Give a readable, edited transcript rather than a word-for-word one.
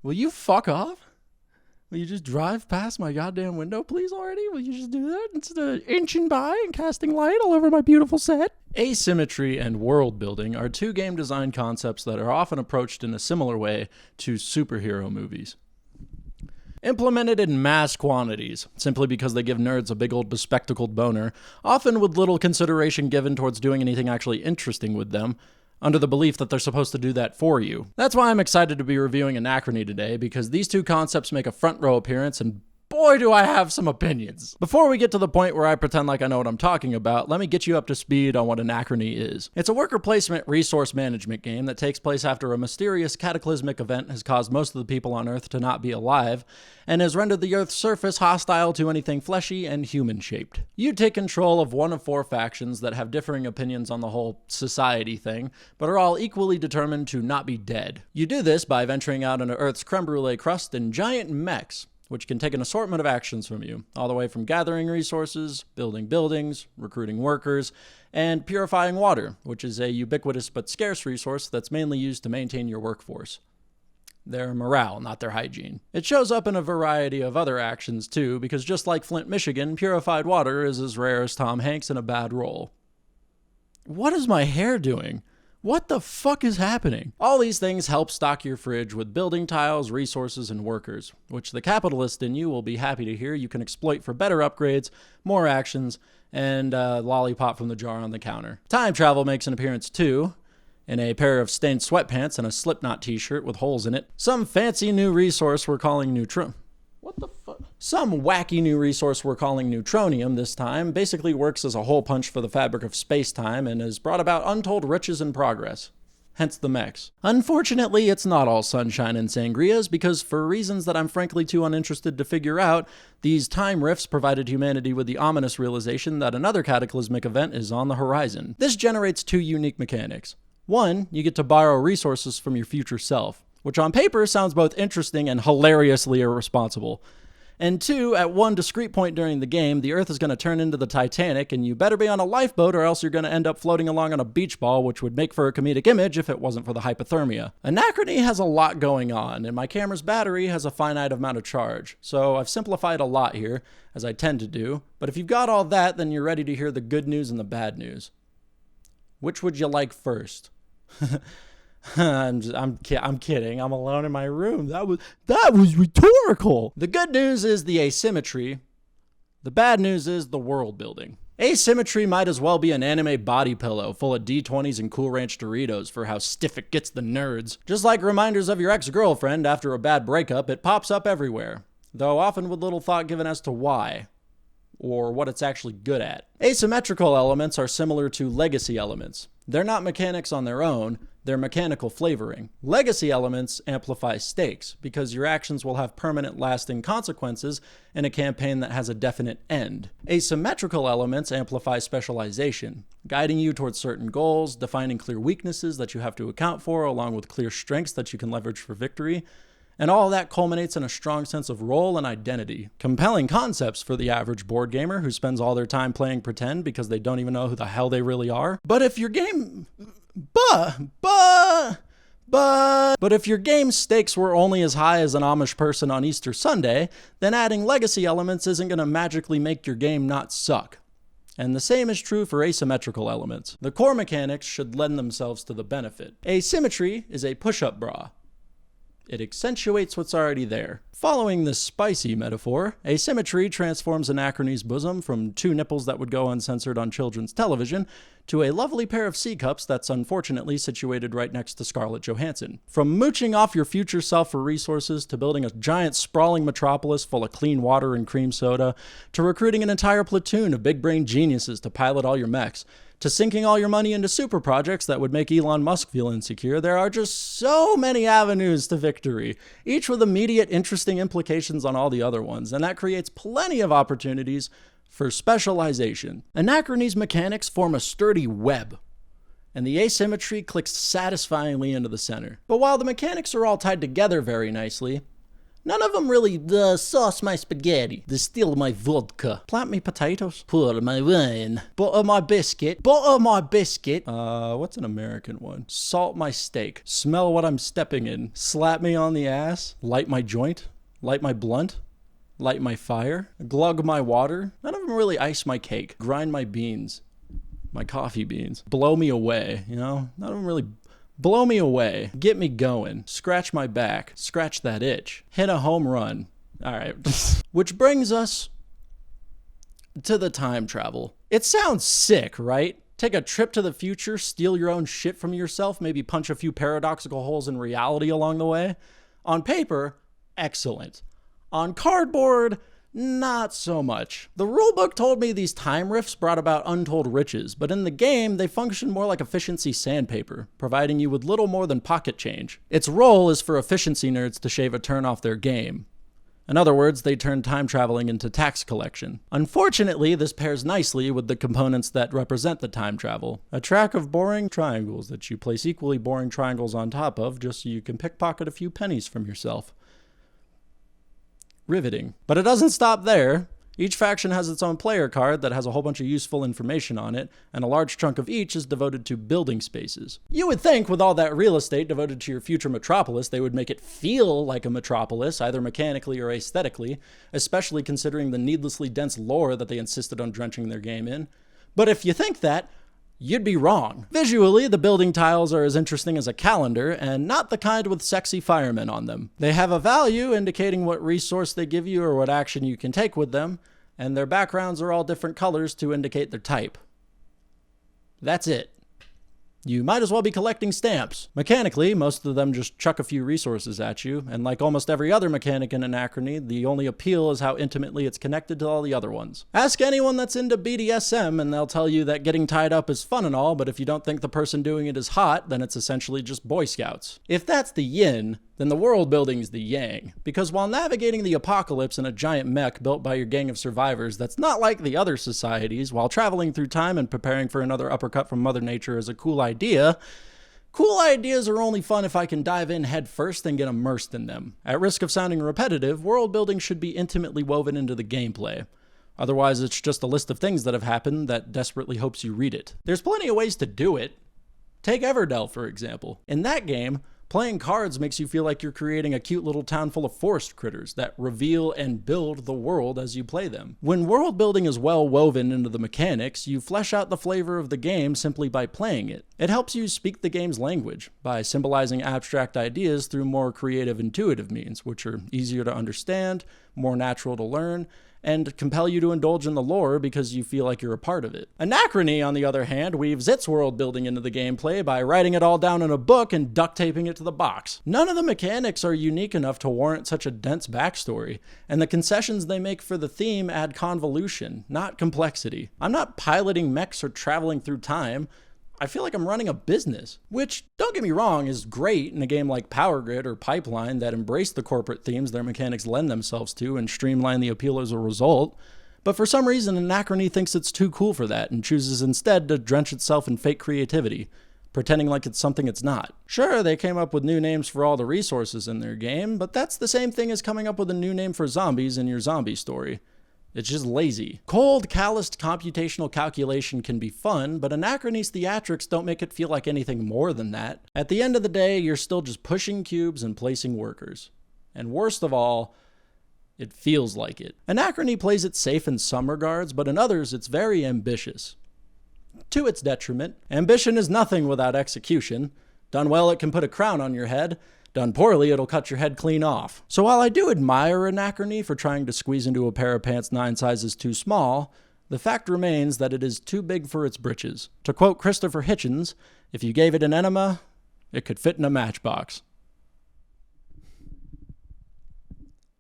Will you fuck off? Will you just drive past my goddamn window, please, already? Will you just do that instead of inching by and casting light all over my beautiful set? Asymmetry and world building are two game design concepts that are often approached in a similar way to superhero movies. Implemented in mass quantities, simply because they give nerds a big old bespectacled boner, often with little consideration given towards doing anything actually interesting with them, under the belief that they're supposed to do that for you. That's why I'm excited to be reviewing Anachrony today, because these two concepts make a front row appearance, and boy do I have some opinions. Before we get to the point where I pretend like I know what I'm talking about, let me get you up to speed on what Anachrony is. It's a worker placement resource management game that takes place after a mysterious cataclysmic event has caused most of the people on Earth to not be alive, and has rendered the Earth's surface hostile to anything fleshy and human-shaped. You take control of one of 4 factions that have differing opinions on the whole society thing, but are all equally determined to not be dead. You do this by venturing out into Earth's creme brulee crust in giant mechs, which can take an assortment of actions from you, all the way from gathering resources, building buildings, recruiting workers, and purifying water, which is a ubiquitous but scarce resource that's mainly used to maintain your workforce. Their morale, not their hygiene. It shows up in a variety of other actions too, because just like Flint, Michigan, purified water is as rare as Tom Hanks in a bad role. What is my hair doing? What the fuck is happening? All these things help stock your fridge with building tiles, resources, and workers, which the capitalist in you will be happy to hear you can exploit for better upgrades, more actions, and a lollipop from the jar on the counter. Time travel makes an appearance too, in a pair of stained sweatpants and a Slipknot t-shirt with holes in it. Some fancy new resource we're calling What the fuck? Some wacky new resource we're calling neutronium this time basically works as a hole punch for the fabric of space-time and has brought about untold riches and progress. Hence the mechs. Unfortunately, it's not all sunshine and sangrias, because for reasons that I'm frankly too uninterested to figure out, these time rifts provided humanity with the ominous realization that another cataclysmic event is on the horizon. This generates 2 unique mechanics. 1, you get to borrow resources from your future self, which on paper sounds both interesting and hilariously irresponsible. And 2, at one discrete point during the game, the Earth is going to turn into the Titanic, and you better be on a lifeboat or else you're going to end up floating along on a beach ball, which would make for a comedic image if it wasn't for the hypothermia. Anachrony has a lot going on, and my camera's battery has a finite amount of charge, so I've simplified a lot here, as I tend to do, but if you've got all that, then you're ready to hear the good news and the bad news. Which would you like first? I'm kidding. I'm alone in my room. That was rhetorical. The good news is the asymmetry. The bad news is the world building. Asymmetry might as well be an anime body pillow full of D20s and Cool Ranch Doritos for how stiff it gets the nerds. Just like reminders of your ex-girlfriend after a bad breakup, it pops up everywhere, though often with little thought given as to why, or what it's actually good at. Asymmetrical elements are similar to legacy elements. They're not mechanics on their own, they're mechanical flavoring. Legacy elements amplify stakes, because your actions will have permanent lasting consequences in a campaign that has a definite end. Asymmetrical elements amplify specialization, guiding you towards certain goals, defining clear weaknesses that you have to account for, along with clear strengths that you can leverage for victory. And all of that culminates in a strong sense of role and identity. Compelling concepts for the average board gamer who spends all their time playing pretend because they don't even know who the hell they really are. But if your game... But if your game's stakes were only as high as an Amish person on Easter Sunday, then adding legacy elements isn't going to magically make your game not suck. And the same is true for asymmetrical elements. The core mechanics should lend themselves to the benefit. Asymmetry is a push-up bra. It accentuates what's already there. Following this spicy metaphor, asymmetry transforms Anachrony's bosom from 2 nipples that would go uncensored on children's television to a lovely pair of C-cups that's unfortunately situated right next to Scarlett Johansson. From mooching off your future self for resources, to building a giant sprawling metropolis full of clean water and cream soda, to recruiting an entire platoon of big-brain geniuses to pilot all your mechs, to sinking all your money into super projects that would make Elon Musk feel insecure, there are just so many avenues to victory, each with immediate interesting implications on all the other ones, and that creates plenty of opportunities for specialization. Anachrony's mechanics form a sturdy web, and the asymmetry clicks satisfyingly into the center. But while the mechanics are all tied together very nicely, None of them really sauce my spaghetti, distill my vodka, plant me potatoes, pour my wine, butter my biscuit, what's an American one? Salt my steak, smell what I'm stepping in, slap me on the ass, light my joint, light my blunt, light my fire, glug my water. None of them really ice my cake, grind my beans, my coffee beans, blow me away, you know? None of them really blow me away, get me going, scratch my back, scratch that itch, hit a home run. All right. Which brings us to the time travel. It sounds sick, right? Take a trip to the future, steal your own shit from yourself, maybe punch a few paradoxical holes in reality along the way. On paper, excellent. On cardboard, not so much. The rulebook told me these time rifts brought about untold riches, but in the game, they function more like efficiency sandpaper, providing you with little more than pocket change. Its role is for efficiency nerds to shave a turn off their game. In other words, they turn time traveling into tax collection. Unfortunately, this pairs nicely with the components that represent the time travel. A track of boring triangles that you place equally boring triangles on top of just so you can pickpocket a few pennies from yourself. Riveting. But it doesn't stop there. Each faction has its own player card that has a whole bunch of useful information on it, and a large chunk of each is devoted to building spaces. You would think with all that real estate devoted to your future metropolis, they would make it feel like a metropolis, either mechanically or aesthetically, especially considering the needlessly dense lore that they insisted on drenching their game in. But if you think that, you'd be wrong. Visually, the building tiles are as interesting as a calendar, and not the kind with sexy firemen on them. They have a value indicating what resource they give you or what action you can take with them, and their backgrounds are all different colors to indicate their type. That's it. You might as well be collecting stamps. Mechanically, most of them just chuck a few resources at you, and like almost every other mechanic in Anachrony, the only appeal is how intimately it's connected to all the other ones. Ask anyone that's into BDSM and they'll tell you that getting tied up is fun and all, but if you don't think the person doing it is hot, then it's essentially just Boy Scouts. If that's the yin, then the world building's the yang. Because while navigating the apocalypse in a giant mech built by your gang of survivors that's not like the other societies, while traveling through time and preparing for another uppercut from Mother Nature is a cool idea, cool ideas are only fun if I can dive in head first and get immersed in them. At risk of sounding repetitive, world building should be intimately woven into the gameplay. Otherwise, it's just a list of things that have happened that desperately hopes you read it. There's plenty of ways to do it. Take Everdell, for example. In that game, playing cards makes you feel like you're creating a cute little town full of forest critters that reveal and build the world as you play them. When world building is well woven into the mechanics, you flesh out the flavor of the game simply by playing it. It helps you speak the game's language by symbolizing abstract ideas through more creative, intuitive means, which are easier to understand, more natural to learn, and compel you to indulge in the lore because you feel like you're a part of it. Anachrony, on the other hand, weaves its world building into the gameplay by writing it all down in a book and duct taping it to the box. None of the mechanics are unique enough to warrant such a dense backstory, and the concessions they make for the theme add convolution, not complexity. I'm not piloting mechs or traveling through time. I feel like I'm running a business, which, don't get me wrong, is great in a game like Power Grid or Pipeline that embrace the corporate themes their mechanics lend themselves to and streamline the appeal as a result. But for some reason, Anachrony thinks it's too cool for that and chooses instead to drench itself in fake creativity, pretending like it's something it's not. Sure, they came up with new names for all the resources in their game, but that's the same thing as coming up with a new name for zombies in your zombie story. It's just lazy. Cold, calloused computational calculation can be fun, but Anachrony's theatrics don't make it feel like anything more than that. At the end of the day, you're still just pushing cubes and placing workers. And worst of all, it feels like it. Anachrony plays it safe in some regards, but in others, it's very ambitious. To its detriment, ambition is nothing without execution. Done well, it can put a crown on your head. Done poorly, it'll cut your head clean off. So while I do admire Anachrony for trying to squeeze into a pair of pants 9 sizes too small, the fact remains that it is too big for its britches. To quote Christopher Hitchens, if you gave it an enema, it could fit in a matchbox.